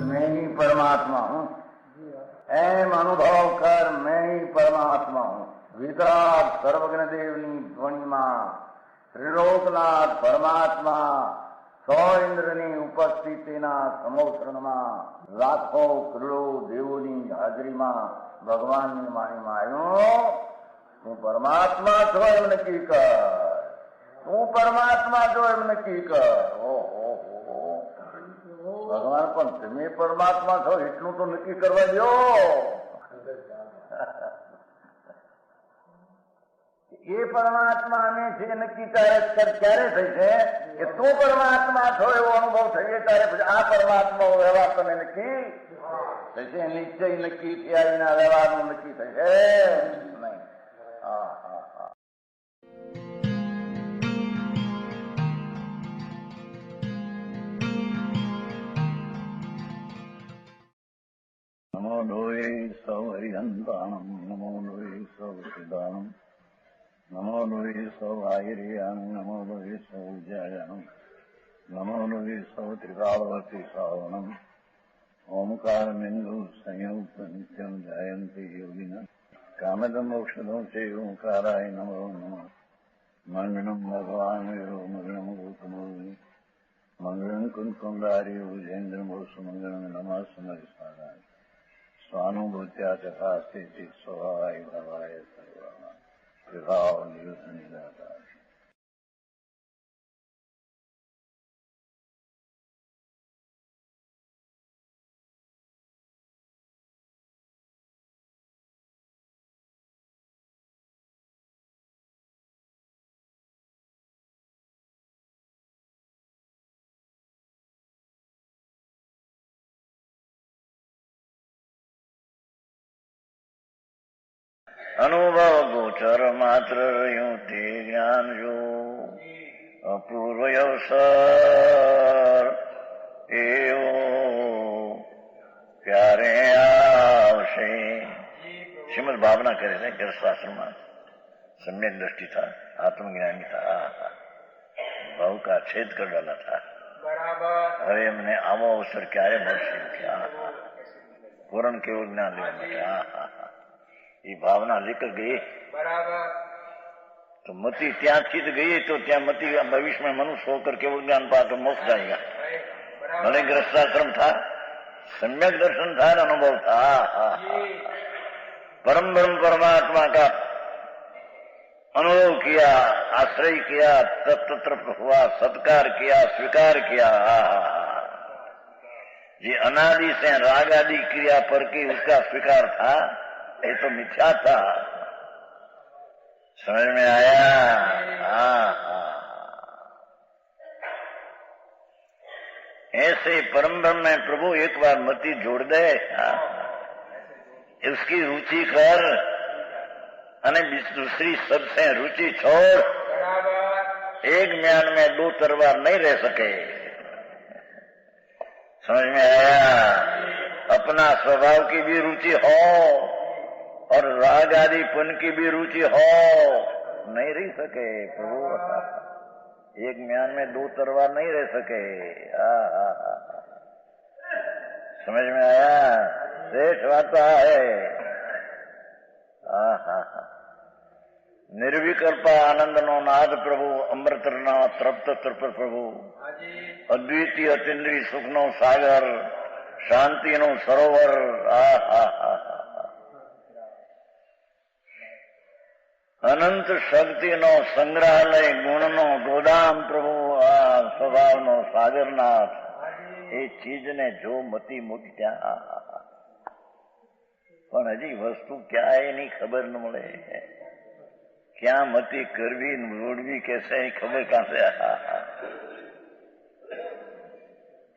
मैं ही परमात्मा हूँ, एम अनुभव कर मैं ही परमात्मा हूँ। वितराग सर्वज्ञ देवनी ध्वनिमा त्रिलोकनाथ परमात्मा सौ इंद्રની ઉપસ્થિતિના સમોત્સવમાં લાખો કરોડો દેવોની હાજરીમાં ભગવાનની વાણીમાં આવ્યો, તું પરમાત્મા છો એમ નક્કી કર, તું પરમાત્મા છો એમ નક્કી કર. ભગવાન પણ તમે પરમાત્મા છો એટલું તો નક્કી કરવા દો. એ પરમાત્મા અમે છે નક્કી ક્યારે થઈ છે કે તું પરમાત્મા છો એવો અનુભવ થઈએ ત્યારે પછી આ પરમાત્મા વ્યવહાર તમે નક્કી થશે. નિશ્ચય નક્કી થયા વિના વ્યવહારનું નક્કી થશે નહીં. હા હા હા. નમો લોહે સૌ હરિહંતાણમ, નમો લોહે સૌ સિદ્ધાણમ, નમો લોહે સૌ આયર્યાણ, નમો લોહે સૌ જયાણમ, નમો લોહે સૌ ત્રિકાળવતી શ્રાવણમ. ઓમકાર બિંદુ સંયુક્ત નિત્યમ જાયંતી યોગિના કામદમ ઔષધમ છે ઓંકારાય નમો નમઃ. મંગળમ ભગવાન વિરો મંગળમ ગૌતમોર્મિ મંગળમ કુંકુંડારી ભુજેન્દ્રમોષ મંગળમ નમઃ સમરિસ્વાદાય સ્વાનુભૂત્યા તથાસ્તે સ્વભાવાય ભવાય સર્વા વિભાવ નિયુત નિદાતા. અનુભવ ગોચર માત્ર રહ્યું તે જ્ઞાન જો અપૂર્વ અવસર એવો ક્યારે આવશે. શ્રીમદ ભાવના કરે છે ગૃહસ્થાશ્રમમાં सम्यक दृष्टि था, आत्मज्ञानी था, भाव का छेद कर डाला था. હવે એમને આવો અવસર ક્યારે મળશે? પૂરણ કેવું જ્ઞાન લેવા માટે એ ભાવના લેकर गए तो मति ત્યાંથી જ गई तो ત્યાં मति भविष्य में मनुष्य होकर केवल ज्ञान पाकर मोक्ष जाएगा. भले गृहस्थाश्रम था, सम्यक दर्शन था, अनुभव था. परम ब्रह्म परमात्मा का अनुभव किया, आश्रय किया, तत्र हुआ, सत्कार किया, स्वीकार किया. ये अनादि से राग आदि क्रिया पर की उसका स्वीकार था, ये तो मिथ्या था. समझ में आया? ऐसे परम ब्रह्म में प्रभु एक बार मति जोड़ दे, उसकी रुचि कर અને दूसरी सबसे रुचि छोड़. एक म्यान में दो तलवार नहीं रह सके. समझ में आया? अपना स्वभाव की भी रुचि हो और राग आदि पुण्य की भी रुचि हो, नहीं रह सके. प्रभु एक म्यान में दो तलवार नहीं रह सके. समझ में आया? श्रेष्ठ बात है. निर्विकल्प आनंद नो नाद प्रभु, अमृत नो तृप्त तृप प्रभु, अद्वितीय अतिन्द्रिय सुख नो सागर, शांति नो सरोवर. अनंत शक्ति नो संग्रहालय, गुण नो गोदाम प्रभु, स्वभाव नो सागरनाथ. એ ચીજ ને જો મતી મૂક્યા પણ હજી વસ્તુ ક્યાં એની ખબર ન મળે. क्या मति करवी रोड़वी कैसे ही खबर कहां से.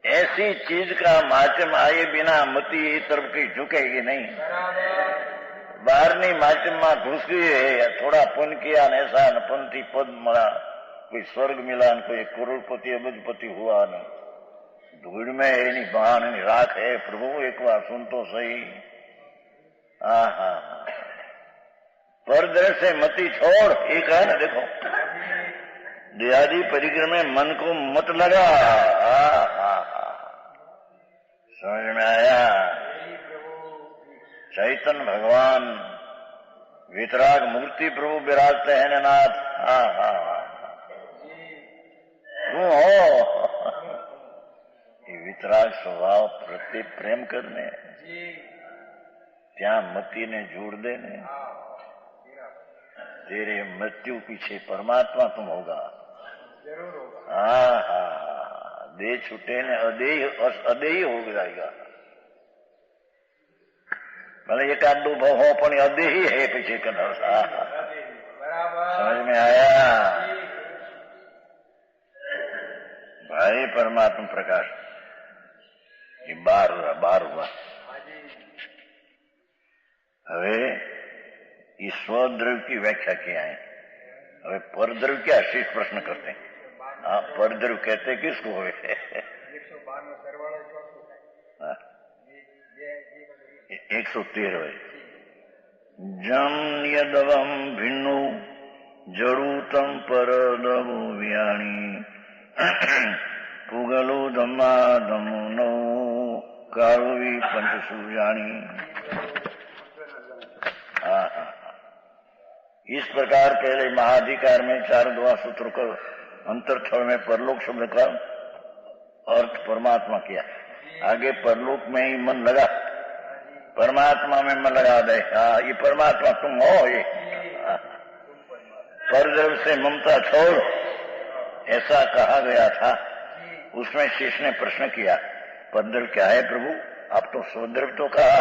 ऐसी चीज का माध्यम आए बिना मति ये तरफ कहीं झुकेगी नहीं. बाहरनी माध्यम में घुस गई है, थोड़ा पुण्य किया न ऐसा न पंथी पद मिला, कोई स्वर्ग मिला न कोई करोड़पति अबजपति हुआ न धूड़ में एनी बहान राख है. प्रभु एक बार सुन तो सही, आहा, परद्रव्य से मति छोड़, ये कहा ना, देखो देहादि परिक्रम में मन को मत लगा। समझ में आया? चैतन्य भगवान वितराग मूर्ति प्रभु विराजते हैं नाथ। तुम हो वितराग स्वभाव प्रति प्रेम करने, ત્યાં મતીને જોડ દેને, तेरे मृत्यु पीछे परमात्मा तुम होगा। हाँ, दे छूटे ने अदेही हो जाएगा। भले एक आध दो भाव हो पण अदेही है पीछे करना। समझ में आया भाई? परमात्मा प्रकाश ये बार हुआ। હવે ये स्वद्रव्य की व्याख्या किया है। હવે परद्रव्य क्या शीर्ष प्रश्न करते हैं। हाँ, परद्रव्य कहते किसको हुए? 113 जम यदवम भिन्नु जड़ूतम परदमु व्याणी पुगलो धम्मा धमु नौ कारुवी पंचसुजाणी। इस प्रकार पहले महाधिकार में 4 द्वा सूत्र को अंतरथल में परलोक शब्द का अर्थ परमात्मा किया। आगे परलोक में ही मन लगा, परमात्मा में मन लगा दे। ये परमात्मा तुम हो। ये परद्रव्य से ममता छोड़, ऐसा कहा गया था। उसमें शिष्य ने प्रश्न किया, परद्रव्य क्या है प्रभु? आप तो स्वद्रव्य तो कहा,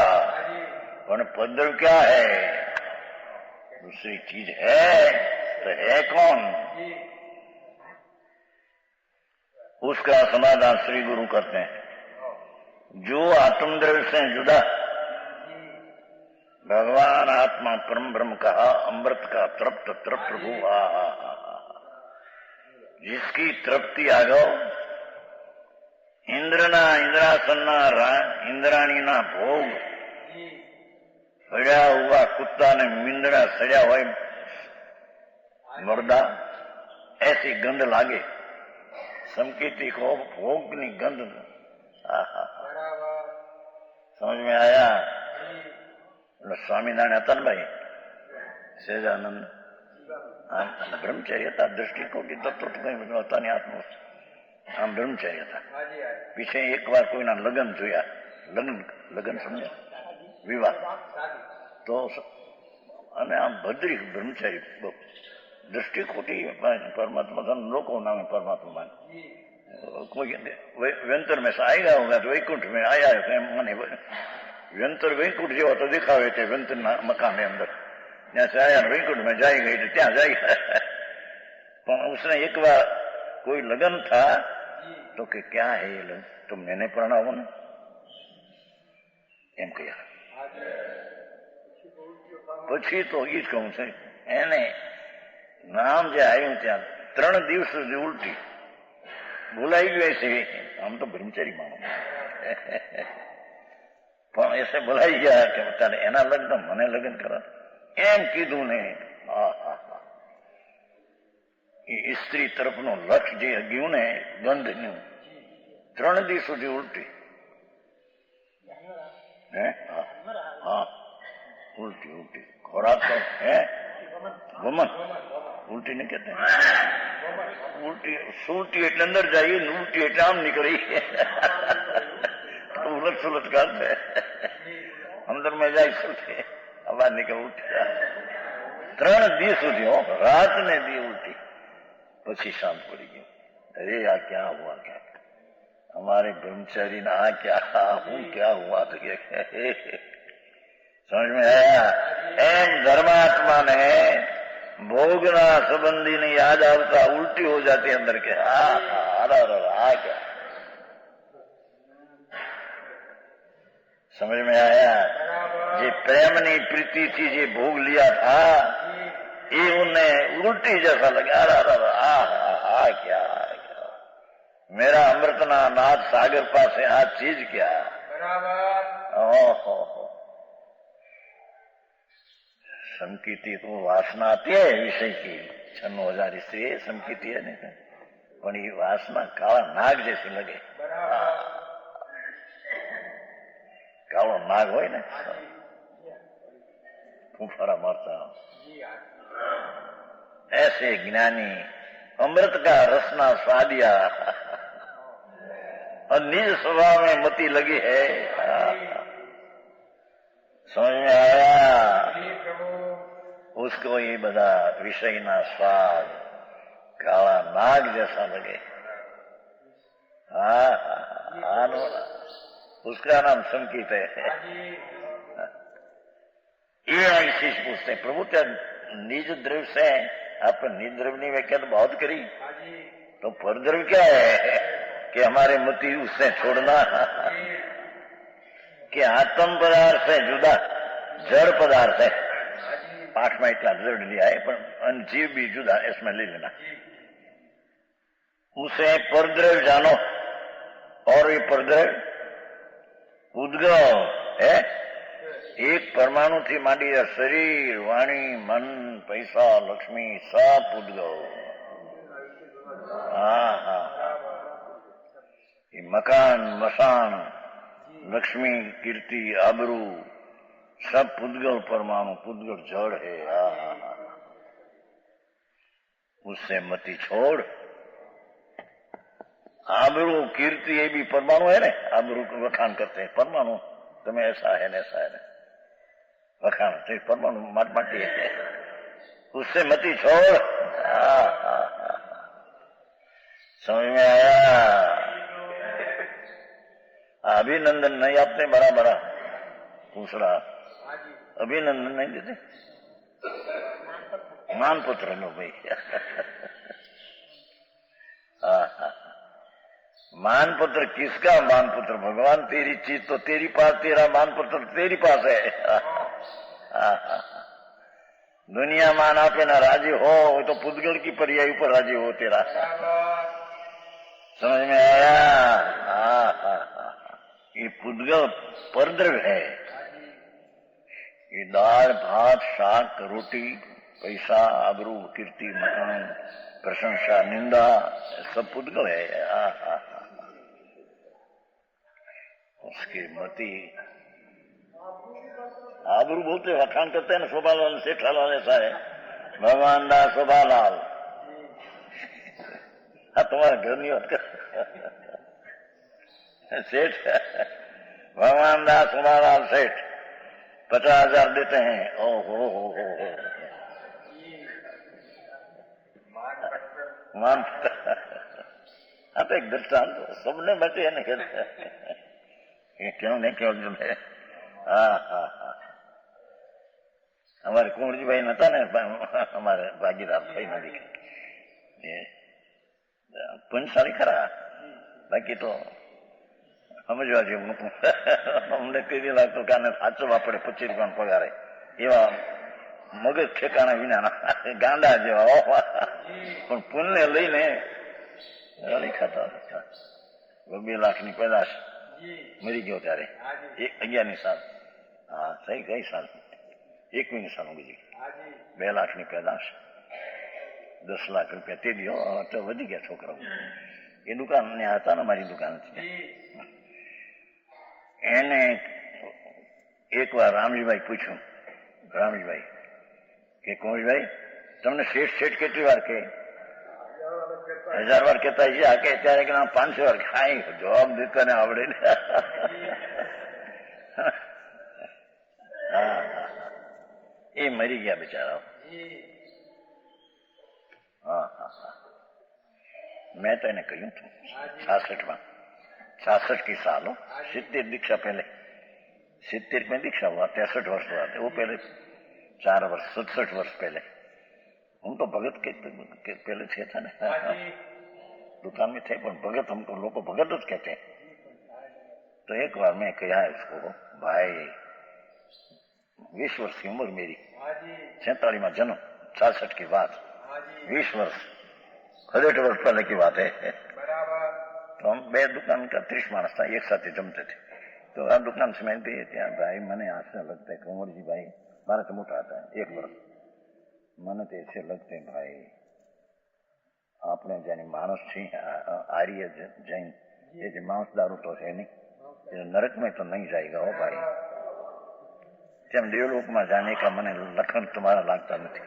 पर परद्रव्य क्या है? दूसरी चीज है तो है कौन? उसका समाधान श्री गुरु करते हैं। जो आत्मद्रव्य से जुदा भगवान आत्मा परम ब्रह्म कहा, अमृत का तृप्त तृप्त प्रभु, जिसकी तृप्ति आ गो, इंद्रना इंद्रासना इंद्राणी ना भोग सड़िया हुआ कुत्ता ने मींदड़ा सड़िया हुआ मुर्दा, ऐसी गंध लागे संकेती को भोगनी गंध। समझ में आया? स्वामीनारायण હતા ને ભાઈ સહેજાનંદ, બ્રહ્મચર્ય હતા, દૃષ્ટિકોટી તત્વ તો કઈ હતા નહીં, આત્મ આમ બ્રહ્મચર્ય હતા। પીછે એક વાર કોઈના લગ્ન જોયા, લગ્ન સમજ્યા, વિવાહ તો, અને આમ ભદ્રી બ્રહ્મચારી દૃષ્ટિકોટી परमात्मा लोगों नाम परमात्मा कोई व्यंतर में से आएगा होगा तो वैकुंठ में आया है माने व्यंतर वैकुंठ जो तो दिखावे थे व्यंतर मकान में अंदर यहाँ से आया वैकुंठ में जाए गई तो क्या जाएगा। पर उसने एक बार कोई लगन था तो कि क्या है ये लगन, तुमने नहीं प्रणाम ना एम कहा। પછી તો ઈ જ કહું છે એને નામ જે આવ્યું ત્યાં 3 દિવસ સુધી ઉલટી બોલાઈ ગયું છે। આમ તો બ્રહ્મચારી માણસ પણ એસે બોલાઈ ગયા કે તારે એના લગ્ન મને લગ્ન કરા એમ કીધું ને। એ સ્ત્રી તરફનો લક્ષ જે ગયું ને ગંધનું 3 દિવસ સુધી ઉલટી। हाँ उल्टी उल्टी खुराक तो है वमन उल्टी नहीं कहते हैं, उल्टी सूल्टी એટલે અંદર જાય ને ઉલ્ટી એટલે આમ નીકળી उलट सुलट करते अंदर में जाए सुल्टी आवाज निकल उल्टी 3 દિવસ સુધી हो रात ने दी उल्टी પછી शांत पड़ी गई। अरे यार क्या हुआ, क्या हमारे ब्रह्मचारी ने क्या हूं क्या हुआ तो समझ में आया? एम धर्मात्मा ने भोगना संबंधी ने याद आता उल्टी हो जाती अंदर के। क्या समझ में आया? जे प्रेमनी प्रीति थी जे भोग लिया था ये उन्हें उल्टी जैसा लगा। क्या मेरा अमृतना नाथ सागर पास आ चीज क्या। समकीती को वासना आती है विषय की, 96,000 स्त्री समकीती है नहीं, પણ એ વાસના કાળા નાગ જેસી લગે. કાળો નાગ હોય ને, फूफारा मारता, ऐसे ज्ञानी अमृत का रसना स्वादिया और निज स्वभाव में मति लगी है. समझ में आया? उसको ये बड़ा विषय ना स्वाद काला नाग जैसा लगे. उसका नाम संकीत है. ये शिष्य पूछते हैं, प्रभु क्या निज द्रव्य से आपने निज द्रव्य की व्याख्या तो बहुत करी, तो परद्रव्य क्या है कि हमारे मति उससे छोड़ना, कि आत्म पदार्थ से जुदा जड़ पदार्थ है. पाठ में इतना जड़ लिया है, पर जीव भी जुदा, इसमें ले लेना. उसे परद्रव्य जानो, और ये परद्रव्य उद्गव है. एक परमाणु थी માંડી शरीर, वाणी, मन, पैसा, लक्ष्मी सब उद्गव. ये मकान, मसान, लक्ष्मी, कीर्ति, आबरू सब पुद्गल परमाणु, पुद्गल जड़ है. उससे मति छोड़. आबरू कीर्ति ये भी परमाणु है ना, आबरू को वखान करते हैं, परमाणु तुम्हें ऐसा है न ऐसा है, वखान तो परमाणु माटी है. उससे मति छोड़. समझ में आया? अभिनंदन नहीं आपने बराबर पूछ रहा, अभिनंदन नहीं देते, मानपुत्र नो भाई. मानपुत्र किसका मानपुत्र? भगवान तेरी चीज तो तेरी पास, तेरा मानपुत्र तेरी पास है. दुनिया मान आपे ना राजी हो तो पुद्गल की पर्याय पर राजी हो तेरा. समझ में आया? ये पुद्गल परद्रव्य है. ये दाल भात शाक रोटी पैसा आबरू कीर्ति मकान प्रशंसा निंदा सब पुद्गल है. उसकी मति आबरू बोलते वखान करते हैं ना, शोभालाल सेठालाल ऐसा है, भगवान दास शोभालाल. हाँ तुम्हारे घर नहीं होता सेठ, भगवान दास शोभालाल सेठ 50,000 देते हैं. ओ मान. हाँ तो एक दृष्टांत सबने बचे नहीं करते, क्यों नहीं क्यों जो है. हमारे कुंवरजी भाई नता ने, हमारे भागीदार भाई नदी पुण्यशाली खरा, बाकी तो समझवा જેવું નતું. અમને કઈ લાગતું કે આને સાચવવા પડે, 25 રૂપિયાનો પગારે, એવા મગજ ઠેકાણા વિના ગાંડા જેવા. પણ પુણ્ય લઈને ગાળી ખાતા હતા. 2 લાખની પેદાશ મરી ગયો ત્યારે 11ની સાલ. હા સહી કઈ સાલ? 21ની સાલ બીજી 2 લાખની પેદાશ, 10 લાખ રૂપિયા તે દી. તો વધી ગયા છોકરાઓ. એ દુકાન ને હતા ને, મારી દુકાન છે. એને એક વાર રામજીભાઈ પૂછ્યું, રામજીભાઈ કે કુંવરભાઈ તમને શેઠ શેઠ કેટલી વાર કે? 1000 વાર કહેતા છે. આ કે ત્યારે કે 500 વાર. કાંઈ જવાબ દેતા ને આવડે ને. એ મરી ગયા બિચારા. मैं तो इन्हें कहूं था 66 में, 66 की साल हो, 70 दीक्षा पहले, 70 में दीक्षा हुआ, 63 वर्ष हुआ थे वो पहले, 4 वर्ष 67 वर्ष पहले. हम तो भगत के पहले थे था ना, दुकान में थे, पर भगत हमको लोग भगत જ कहते हैं. तो एक बार मैं कहा इसको, भाई 20 वर्ष की उम्र मेरी, 47 में जन्म, 66 की बात, 20 वर्ष 68 वर्ष पहले की बात है. तो हम 2 दुकान का 30 मानस था, एक साथ जमते थे. तो आप दुकान से मैं भी भाई मैंने ऐसा लगता है कुंवर जी भाई 12 से मोटा आता है 1 वर्ष। મને તો ऐसे लगते हैं भाई આપણે જેની માણસ છે આર્ય જૈન ये जो मांस दारू तो है नहीं, नरक में तो नहीं जाएगा हो भाई। તેમ દેવલોક में जाने का મને लखन तुम्हारा लगता नहीं।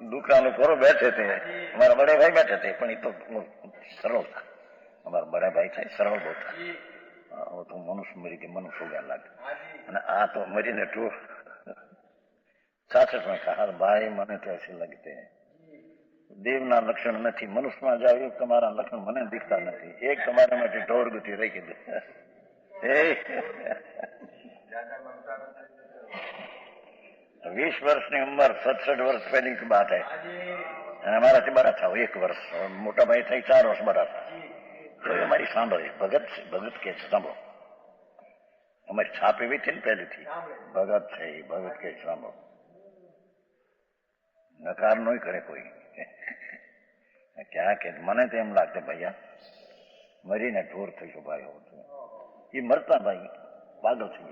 दुकानों पर बैठे थे, हमारा बड़े भाई बैठे थे, पर तो सरल था। हमारा बड़ा भाई था सरल बहुत था। वो तो मनुष्य मरी के मनुष्य हो गया लग, आ तो मरी ने टू सासठ में कहा भाई મને તો ऐसे लगते हैं દેવના લક્ષણ નથી, મનુષ્યમાં જાવ એ તમારા લક્ષણ મને દીખતા નથી। એક તમારા માટે ઢોર ગુથી રહી કીધું। 20 વર્ષની ઉંમર 67 વર્ષ પહેલી की बात है। हमाराથી बड़ा था 1 वर्ष, मोटा भाई था 4 वर्ष बड़ा था। तो हमारी सांभळे भगत के सांभळो, हमारी छापी भी थी ने पहली थी भगत थे, भगत के सांभळो, नकार नहीं करे कोई। क्या के मने तो एम लगते भैया मरी ने ढोर थी भाई हो ये मरता भाई पागल थी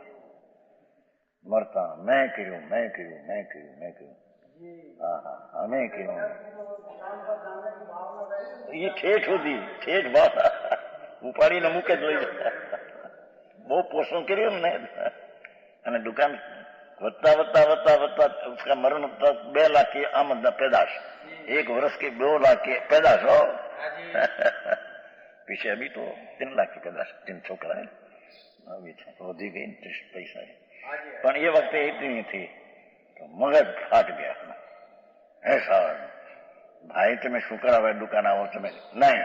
मरता मैं करूं मैं करूं मैं करूं मैं करूं हाँ हाँ हमें करूं ये ठेठ होती ठेठ बात उपाड़ी ने मुके ज लई बहुत पोषण કર્યું ને અને દુકાન વધતા વધતા વધતા વધતા उसका मरण तक 2 लाख की आमद पैदाश, 1 वर्ष की 2 लाख की पैदाश हो। पीछे अभी तो 3 लाख की पैदाश, 3 छोकरा है अभी वधी गई 30 पैसा है। पर ये वक्त इतनी थी तो मगज फाट गया ऐसा भाई તમે શું કરાવે દુકાન આવો તમે નહીં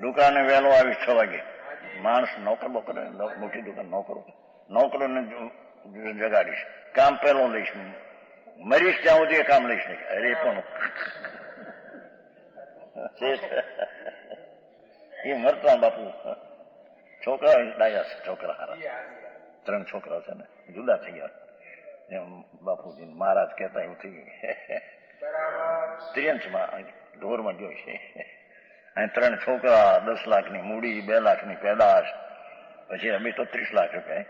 દુકાને વહેલો આવી 6 વાગે માણસ નોકર બોકર મોટી દુકાન નોકરોને જગાડીશ કામ પહેલો લઈશ મરીશ ત્યાં સુધી કામ લઈશ નહીં અરે પણ એ મરતા બાપુ છોકરા ડાયા છે છોકરા હારા 3 છોકરા છે ને જુદા થઈ ગયા એમ બાપુજી મહારાજ કહેતા એવું થઈ ગયું ત્રિયંશમાં ઢોરમાં ગયો છે અહીં 3 છોકરા 10 લાખની મૂડી 2 લાખની પેદાશ પછી અમે તો 30 લાખ રૂપિયા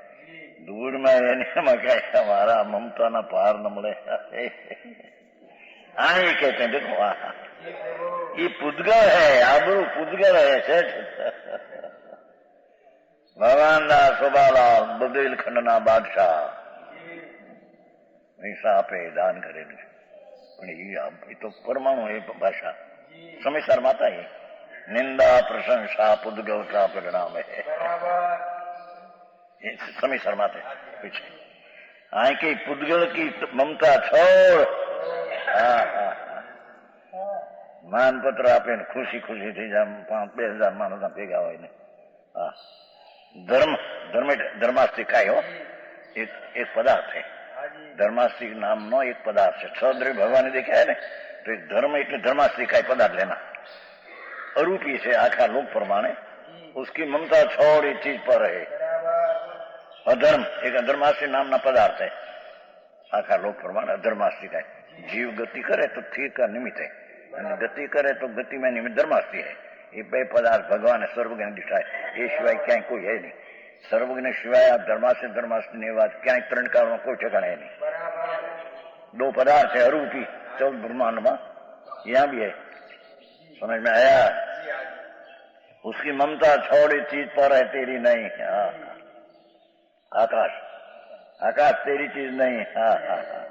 दूर में एમાં क्या हमारा ममता ना पार न મળે हाँ ये कहते हैं देखो ये पुद्गल है आबरू पुद्गल है सेठ भगवान ना सोबाला बुंदेलखंड ना बादशाह ऐसा आपे दान करेलू ये तो परमाणु है भाषा समेसर माता है निंदा प्रशंसा पुद्गल का परिणाम है समय शर्माते पीछे आए के पुद्गल की ममता छोड़ मान पत्र आपे खुशी खुशी थी जाम 5-2000 मानव भेगा हो धर्म धर्मास्ती खाई हो एक पदार्थ है धर्मास्ती नाम नो एक पदार्थ है 6 द्रव्य भगवान देखा है ने तो धर्म એટલે धर्मास्ती खाई पदार्थ लेना अरूपी से आखा लोक प्रमाणे उसकी ममता छोड़ इस चीज पर है। अधर्म एक अधर्मास्ती नामना पदार्थ है आखा लोक प्रमाण अधर्मास्ती का जीव गति करे तो ठीक का निमित्त है गति करे तो गति में निमित्त धर्मास्ती है। ये 2 पदार्थ भगवान है सर्वज्ञ दिशा है ये सिवाय क्या कोई है नहीं सर्वज्ञ सिवाय आप धर्मास्ती ने बात क्या 3 काल में कोई ठिकाना है नहीं 2 पदार्थ है अरूपी 14 ब्रह्मांड में यहाँ भी है समझ में आया उसकी ममता छोड़ी चीज पर है तेरी नहीं आकाश आकाश तेरी चीज नहीं हाँ हाँ हाँ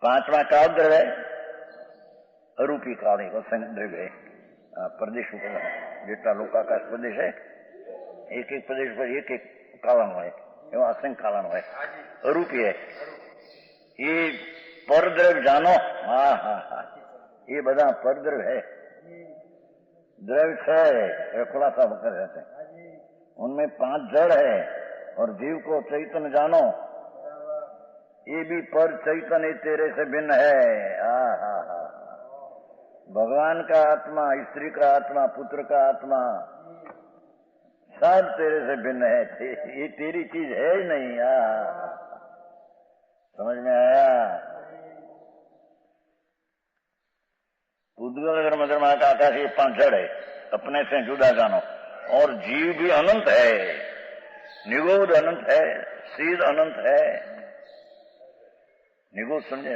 5वां काल द्रव्य अरूपी काल असंख्य द्रव्य है प्रदेश जितना लोक आकाश प्रदेश है एक एक प्रदेश पर एक एक कालन है एवं असंख्य कालन है अरूपी है ये परद्रव्य जानो हाँ हाँ हाँ ये बदा परद्रव्य है द्रव्य है खुलासा कर रहते हैं उनमें 5 जड़ है और जीव को चैतन्य जानो ये भी पर चैतन्य तेरे से भिन्न है। भगवान का आत्मा स्त्री का आत्मा पुत्र का आत्मा सब तेरे से भिन्न है ये तेरी चीज है ही नहीं समझ में आया। पुद्गल धर्म का आकाश ये 5 जड़ है अपने से जुदा जानो और जीव भी अनंत है निगोद अनंत है सीध अनंत है निगूढ़ समझे?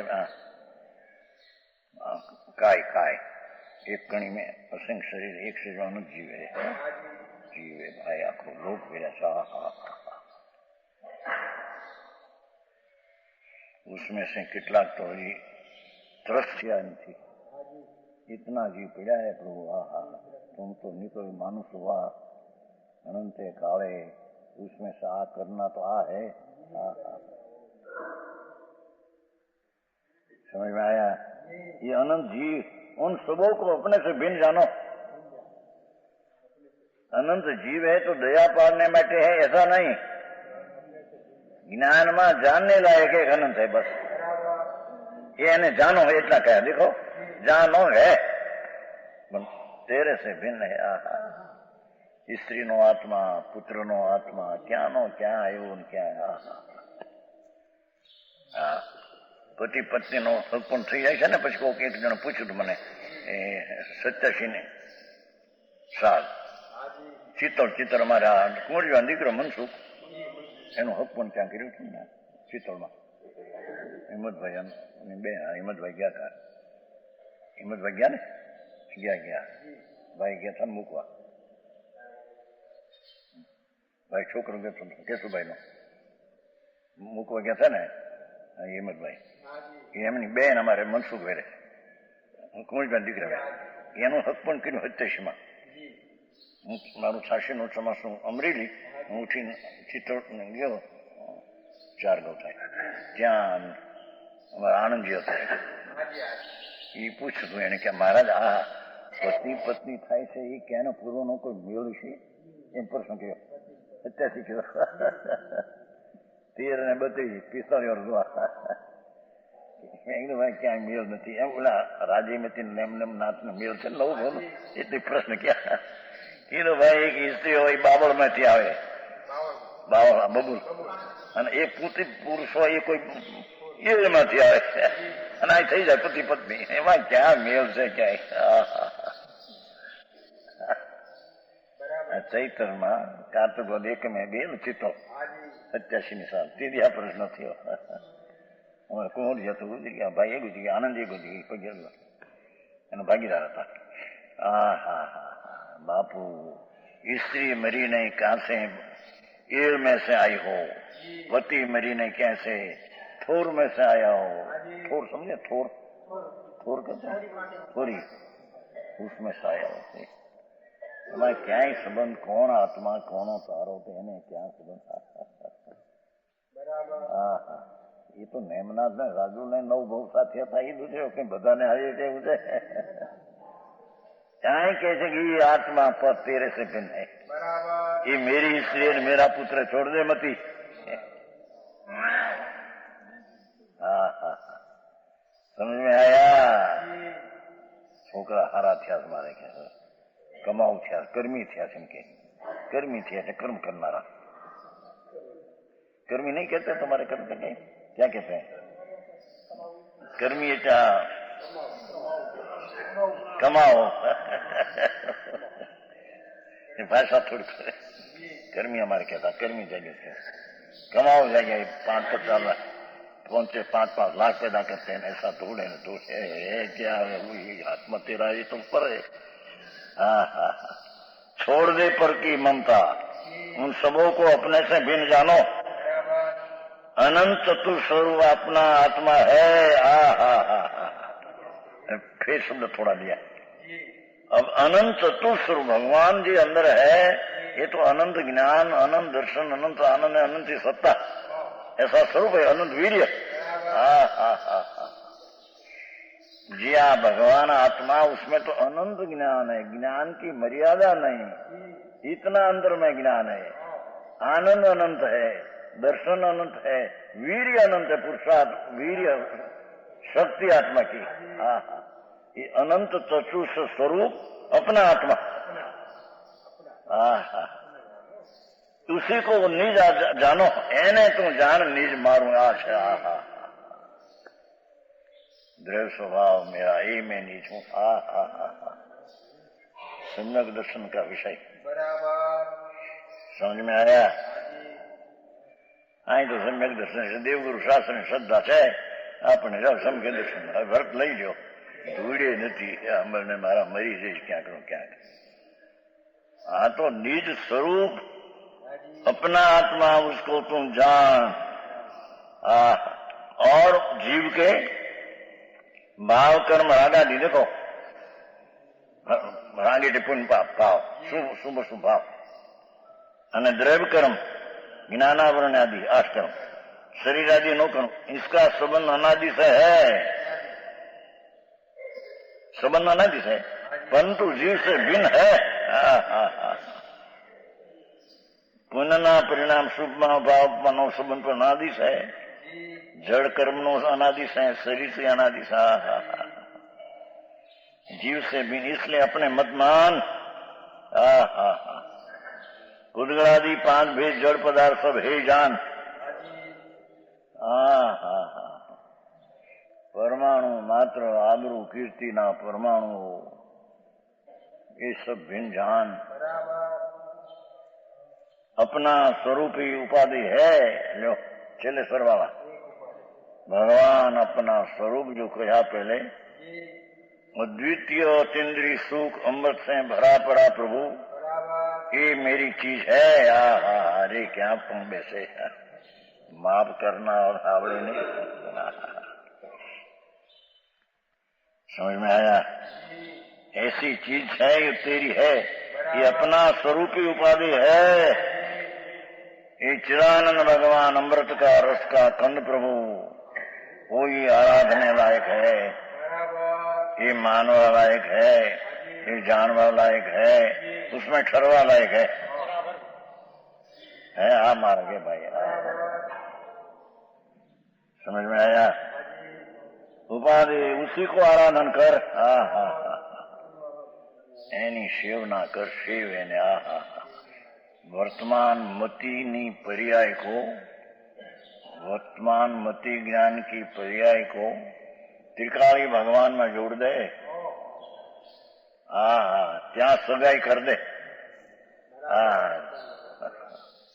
काय काय एक कणी में असंख्य शरीर, एक से जो अनंत जीव है भाई, आखो लोक विरसा। उसमें से कितलाक तो हजी तरस्या नहीं, इतना जीव पीड़ा है प्रभु। तुम तो निकल मानुष हुआ अनंत काले, उसमें से आ करना तो है। समझ में आया? ये अनंत जीव, उन सबों को अपने से भिन्न जानो। अनंत जीव है तो दया पालने માટે है ऐसा नहीं, ज्ञान में जानने लायक एक अनंत है बस। ये जानो एटला कहे, देखो जानो है तेरे से भिन्न है। स्त्री नो आत्मा, पुत्र नो आत्मा, क्या नो क्या आयो क्या। पति पत्नी नो सत्पण थी जाए ने पछी कोक एक जण पूछ्યું મને 87 ने साल ચિત્તોડ અમારા કુંવરિયો દીકરો મનસુખ એનું હક પણ ત્યાં કર્યું હતું ને ચિત્તોડમાં। હિંમતભાઈ અને બે હિંમતભાઈ ગયા હતા, હિંમતભાઈ ગયા ને ગયા ભાઈ ગયા હતા ને મૂકવા, ભાઈ છોકરો ગયો કેશુભાઈ નો મૂકવા ગયા હતા ને હિંમતભાઈ, એમની બેન અમારે મનસુખ વેરે કુંવરિયા દીકરા એનું હક પણ કર્યું 87માં। મારું 86નું ચોમાસું અમરેલી, હું ઉઠીને ચિત્તોડ ગયો, 4 ગૌ થાય ત્યાં અમારા આનંદજી હતા, એ પૂછ્યું એને કે મહારાજ આ પતિ પત્ની થાય છે એ ક્યાંનો પૂર્વનો કોઈ મેળ છે? એમ પ્રશ્ન કર્યો। 87 કયો 13 ને 32 45 વર્ષ ભાઈ ક્યાંય મેળ નથી એમ। ઓલા રાજીમતી નેમ નાથનો મેળ છે નવું બોલું એટલે પ્રશ્ન ક્યાં? એ તો ભાઈ એક સ્ત્રી હોય બાબળ માંથી આવે, બાવળ બબુલ, અને એ પુરુષ હોય એ કોઈ ઈળમાંથી આવે અને આ થઈ જાય પતિ પત્ની, એમાં ક્યાં મેળ છે ક્યાંય? ચૈતરમાં કાર્તિક વદ એક મેં બે ચિત્તો 87 સાલ તેથી આ પ્રશ્ન થયો। અમારે કુંવર જતો ગુજરી ગયા, ભાઈ એ ગુજરી ગયા, આનંદ એ ગુજરી ગઈ, પગે એનો ભાગીદાર હતા। बापू स्त्री मरी नहीं कहां से ईड़ में से आई हो, पति मरी नहीं कैसे थोर में से आया हो। थोर समझे? थोर थोर कहते हैं थोरी, उसमें से आया हो। हमारे क्या ही संबंध, कौन आत्मा कौन तारो तो इन्हें क्या संबंध? ये तो नेमनाथ ने राजू ने 9 बहु साथी था, ये दूसरे कहीं बधा ने आए थे मुझे क्या कैसे कि ये आत्मा पर तेरे से भिन्न है, ये मेरी स्त्री मेरा पुत्र छोड़ दे मती। समझ में आया? छोकरा हारा थया मारे क्या कमाऊ थया, कर्मी थया, के कर्मी थया कर्म करनारा। कर्मी नहीं कहते तुम्हारे कर्म करने, क्या कहते हैं? कर्मी कमाओ भाषा थोड़ी कर्मी हमारे कहता, कर्मी जाएंगे कमाओ जाएंगे 5-5 लाख पहुंचे, 5-5 लाख पैदा करते हैं, ऐसा ढूंढे न ढूंढे क्या हाथ में तेरा ये तो ऊपर है। छोड़ दे पर की ममता, उन सबों को अपने से भिन्न जानो। अनंत चतुस्वरूप अपना आत्मा है। फिर शब्द थोड़ा दिया, अब अनंत चतुस्वरूप भगवान जी अंदर है, ये तो अनंत ज्ञान, अनंत दर्शन, अनंत आनंद, अनंत सत्ता, ऐसा स्वरूप है, अनंत वीर्य। जी हाँ, भगवान आत्मा उसमें तो अनंत ज्ञान है, ज्ञान की मर्यादा नहीं, इतना अंदर में ज्ञान है, आनंद अनंत है, दर्शन अनंत है, वीर्य अनंत है, पुरुषार्थ वीर्य शक्ति आत्मा की। ये अनंत चतुर्थ स्वरूप अपना आत्मा, उसी को निज जानो, एने तू जान निज मारू आश। द्रव्य स्वभाव मेरा ये मैं निज हूं। सम्यक दर्शन का विषय समझ में आया? आई तो सम्यक दर्शन देवगुरु शास्त्र श्रद्धा है, આપણે જાઓ સમકે દર્શન વ્રત લઈ લો, ધૂળે નથી અમરને મારા મરી જઈશ ક્યાંક નું ક્યાંક. આ તો નિજ स्वरूप अपना आत्मा उसको तुम जान. और जीव के भाव कर्म रागादि देखो, रागे पुण्य पाप भाव शुभ शुभ भाव અને द्रव्य कर्म ज्ञानावरण आदि 8 कर्म, शरीर आदि नो कर्म, इसका संबंध अनादि से है. संबंध अनादि से परंतु जीव से भिन्न है. પુણ્યના પરિણામ શુભમાં ભાવનો સંબંધ પણ અનાદિશ है. જળ કર્મનો अनादिश है, शरीर से अनादिश. जीव से भिन्न इसलिए अपने मतमान उदगलादि 5 भेद जड़ पदार्थ सब है जान. परमाणु मात्र आबरू कीर्ति ना परमाणु ये सब भिन्न जान. अपना स्वरूप ही उपाधि है. लो चले सरवाला भगवान अपना स्वरूप जो कहा पहले, अद्वितीय अतीन्द्रिय सुख अमृत से भरा पड़ा प्रभु, ये मेरी चीज है. अरे क्या तुम वैसे माफ करना और आवड़े नहीं. समझ में आया? ऐसी चीज है ये तेरी है, ये अपना स्वरूप ही उपाधि है. ये चिदानंद भगवान अमृत का रस का कंद प्रभु, वो ये आराधने लायक है, ये मानवा लायक है, ये जानवा लायक है, उसमें ठहरवा लायक है. मार के भाई. समझ में आया? उपाधि उसी को आराधन कर. एनी सेवना कर सेव एने. वर्तमान मति नी पर्याय को, वर्तमान मति ज्ञान की पर्याय को त्रिकाली भगवान में जोड़ दे. ત્યાં સગાઈ कर दे.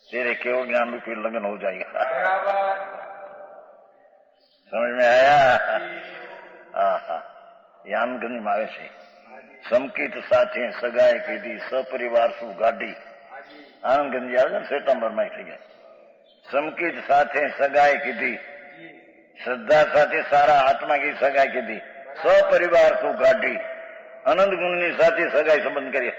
तेरे केवल ज्ञान रूपी लगन हो जाएगा. समझ में आया? यामगंज में आवे છે, સમકિત સાથે સગાઈ કીધી, સપરિવાર શું ગાડી. આનંદગંજ આવે ને સેપ્ટેમ્બર માં થઈ ગયા. સમકિત સાથે સગાઈ કીધી, શ્રદ્ધા સાથે સારા આત્મા की સગાઈ કીધી, સપરિવાર શું ગાડી. અનંત ગુણની સાથે સગાઈ સંબંધ કરી.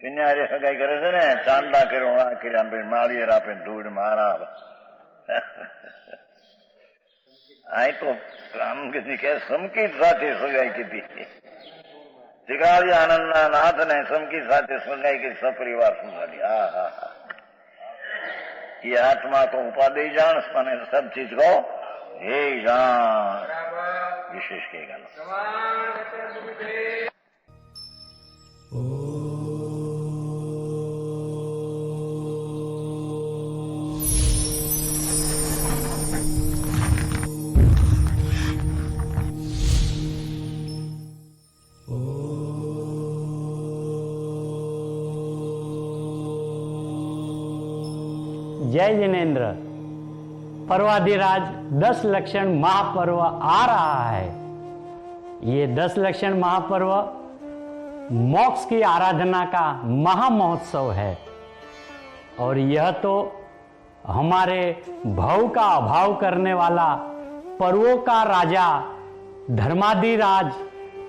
કિન્યારે સગાઈ કરે છે ને, ચાંદા કર્યો કર્યા, માળીએ આપે ધૂળ મારા. આ તો રામગીરી કે સમકિત સાથે સગાઈ કીધી. ત્રિકાળી આનંદના નાથ ને સમકિત સાથે સગાઈ કરી, સપરિવાર સુગાડી. ये आत्मा को उपाधि जान, मैंने सब चीज को हे जान विशेष कहेगा. जय जिनेन्द्र. पर्वाधिराज 10 लक्षण महापर्व आ रहा है. ये 10 लक्षण महापर्व मोक्ष की आराधना का महामहोत्सव है. और यह तो हमारे भव का अभाव करने वाला पर्वों का राजा धर्माधिराज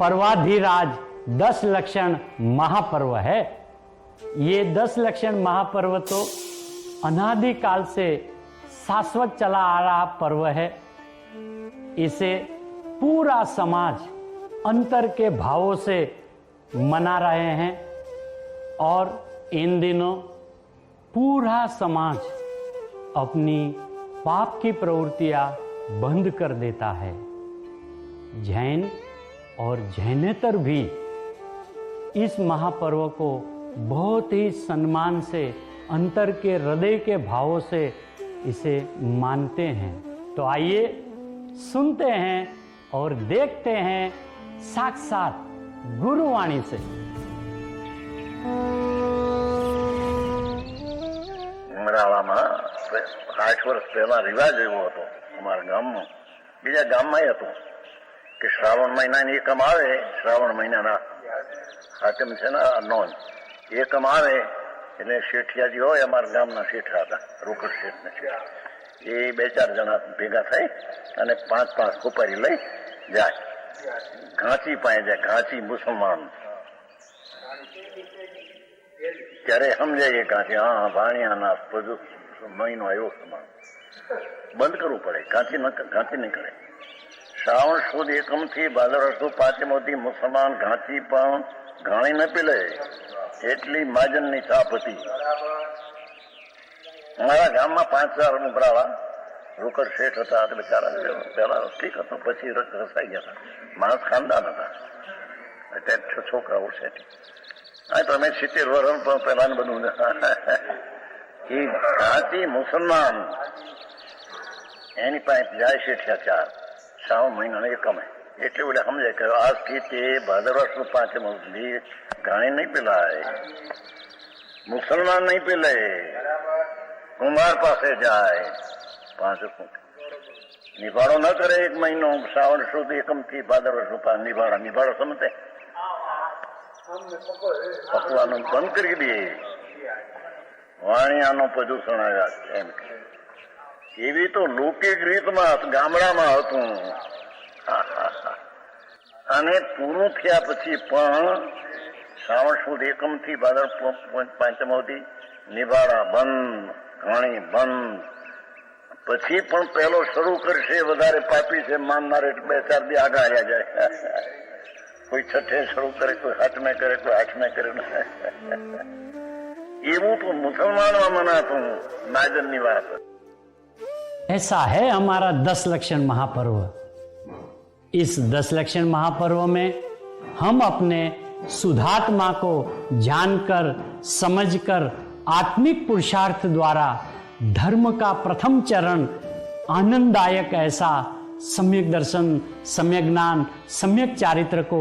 पर्वाधिराज 10 लक्षण महापर्व है. ये 10 लक्षण महापर्व तो अनादिकाल से शाश्वत चला आ रहा पर्व है. इसे पूरा समाज अंतर के भावों से मना रहे हैं. और इन दिनों पूरा समाज अपनी पाप की प्रवृत्तियां बंद कर देता है. जैन और जैनेतर भी इस महापर्व को बहुत ही सम्मान से, अंतर के हृदय के भावों से इसे मानते हैं. तो आइए सुनते हैं और देखते हैं साक्षात गुरुवाणी से. ઉમરાળામાં 8 વર્ષ પહેલા રિવાજ એવો હતો અમારા ગામમાં, બીજા ગામમાં હતો કે શ્રાવણ મહિનાની એકમ આવે, શ્રાવણ મહિનાના હાકમ છે ને નોંધ એકમ આવે એટલે શેઠિયાજી હોય, અમારા ગામના શેઠા હતા, રોકડ શેઠના શેઠ, એ 2-4 જણા ભેગા થઈ અને 5-5 ખોપારી લઈ જાય, ઘાંચી પાસે જાય, ઘાંચી મુસલમાન. ત્યારે સમજાય કે ઘાંચી હા ભાણિયાના બધું મહિનો આવ્યો સમાન બંધ કરવું પડે, ઘાંચી નહીં કરે. શ્રાવણ સુદ એકમથી ભાદરવા સુદ પાંચમોથી મુસલમાન ઘાંચી પણ ઘાણી ન પીલે, એટલી માજનની છાપ હતી. અમારા ગામમાં 5-4 ઉમરાળા રોકડ શેઠ હતા, બિચારા પેલા ઠીક હતું, પછી રસાઈ ગયા હતા, માણસ ખાનદાન હતા, અત્યારે છોકરાઓ શેઠ. હા તો અમે 70 વર્ષ પણ પેલા બધું એ ઘાંચી મુસલમાન એની પાસે જાય શેઠિયા 4 શ્રાવણ મહિનાને એકમે, એટલે બધા સમજાય કે આજથી તે ભાદરવા સુદ પાંચમ ઘાણી નહીં પીલાય, મુસલમાન નહીં પીલે, કુમાર પાસે જાય, 5 નિભાડો ન કરે 1 મહિનો. શ્રાવણ સુદ એકમ થી ભાદરવા સુદ નિભાડો સમજે પકવાનું બંધ કરી દે, વાણિયાનો પ્રદૂષણ આવ્યા એમ કે. એવી તો લૌકિક રીતમાં ગામડામાં હતું. અને પૂરું થયા પછી પણ શ્રાવણ સુદ એકમ થી ભાદર પાંચમોથી નિભાડા બંધ, ઘાણી બંધ. પછી પણ પેલો શરૂ કરશે વધારે પાપી છે માનનાર, એટલે 2-4 દી આગળ આવ્યા જાય. કોઈ 6 શરૂ કરે, કોઈ 8 કરે, કોઈ 8 કરે. એવું તો મુસલમાનમાં મનાતું નાજનની વાત. ऐसा है हमारा 10 लक्षण महापर्व। इस 10 लक्षण महापर्व में हम अपने शुद्धात्मा को जानकर समझकर आत्मिक पुरुषार्थ द्वारा धर्म का प्रथम चरण आनंददायक ऐसा सम्यक दर्शन, सम्यक ज्ञान, सम्यक चारित्र को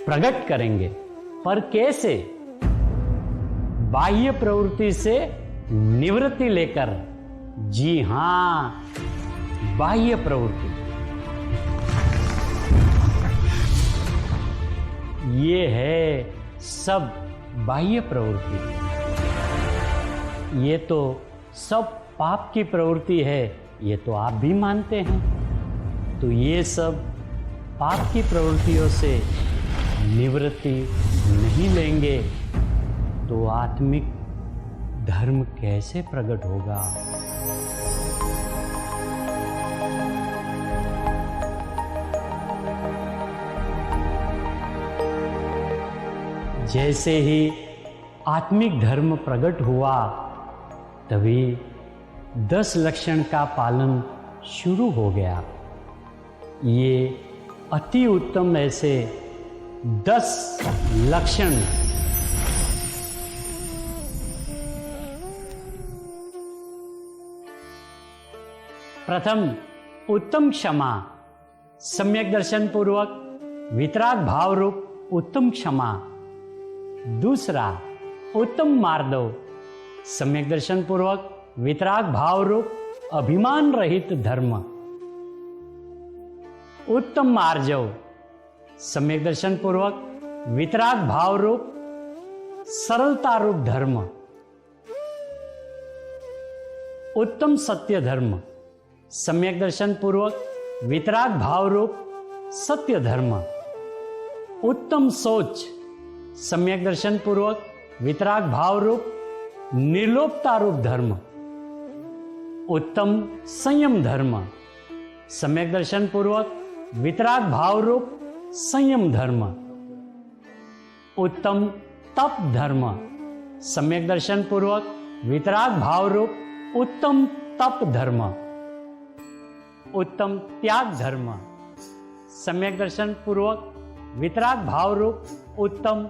प्रकट करेंगे। पर कैसे? बाह्य प्रवृत्ति से निवृत्ति लेकर। जी हां, बाह्य प्रवृत्ति। ये है सब बाह्य प्रवृत्ति। ये तो सब पाप की प्रवृत्ति है, ये तो आप भी मानते हैं। तो ये सब पाप की प्रवृत्तियों से निवृत्ति नहीं लेंगे तो आत्मिक धर्म कैसे प्रकट होगा? जैसे ही आत्मिक धर्म प्रकट हुआ तभी 10 लक्षण का पालन शुरू हो गया। ये अति उत्तम ऐसे 10 लक्षण प्रथम उत्तम क्षमा, सम्यक दर्शन पूर्वक वितराग भाव रूप उत्तम क्षमा। दूसरा उत्तम मार्दव, सम्यक दर्शन पूर्वक वितराग भाव रूप अभिमान रहित धर्म। उत्तम मार्जव, सम्यक दर्शन पूर्वक वितराग भाव रूप सरलता रूप धर्म। उत्तम सत्य धर्म, सम्यक दर्शन पूर्वक वितराग भाव रूप सत्य धर्म। उत्तम सोच, सम्यक दर्शन पूर्वक वितराग भाव रूप निर्लोपता रूप धर्म। उत्तम संयम धर्म, सम्यक दर्शन पूर्वक वितराग भाव रूप संयम धर्म। उत्तम तप धर्म, सम्यक दर्शन पूर्वक वितराग भाव रूप उत्तम तप धर्म। उत्तम त्याग धर्म, सम्यक दर्शन पूर्वक वितराग भाव रूप उत्तम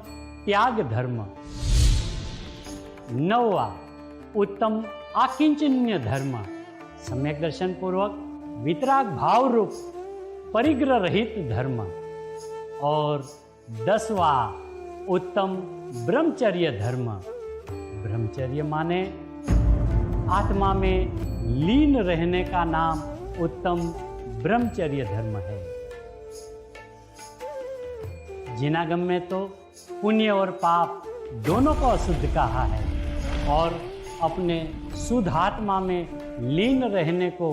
त्याग धर्म। 9वां उत्तम आकिंचन्य धर्म, सम्यक दर्शन पूर्वक वितराग भाव रूप परिग्रह रहित धर्म। और 10वां उत्तम ब्रह्मचर्य धर्म। ब्रह्मचर्य माने आत्मा में लीन रहने का नाम उत्तम ब्रह्मचर्य धर्म है। जिनागम में तो पुण्य और पाप दोनों को अशुद्ध कहा है और अपने शुद्ध आत्मा में लीन रहने को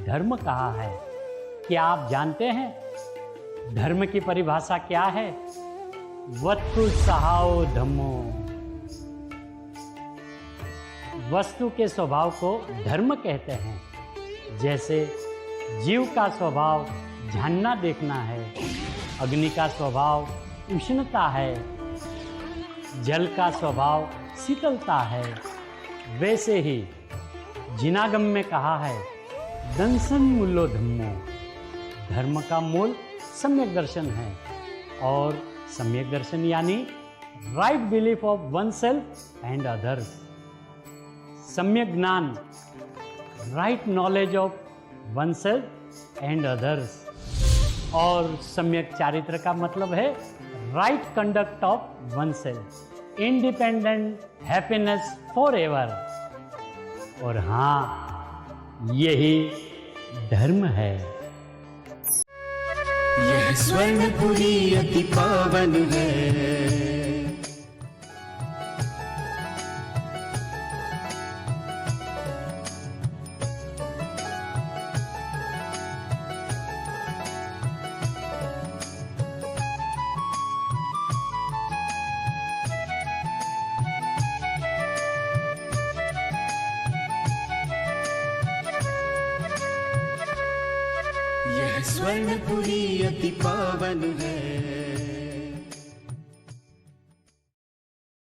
धर्म कहा है। क्या आप जानते हैं धर्म की परिभाषा क्या है? वस्तु सहाओ धम्मो। वस्तु के स्वभाव को धर्म कहते हैं। जैसे जीव का स्वभाव जानना देखना है, अग्नि का स्वभाव उष्णता है, जल का स्वभाव शीतलता है, वैसे ही जिनागम में कहा है दंसन मूलो धम्मो। धर्म का मूल सम्यक दर्शन है और सम्यक दर्शन यानी right belief of one self and others. सम्यक ज्ञान, right knowledge of one self and others. और सम्यक चारित्र का मतलब है right conduct of one self, independent happiness for ever. और हाँ, यही धर्म है। यह स्वर्णपुरी अति पावन है। यह स्वर्णपुरी अति पावन है।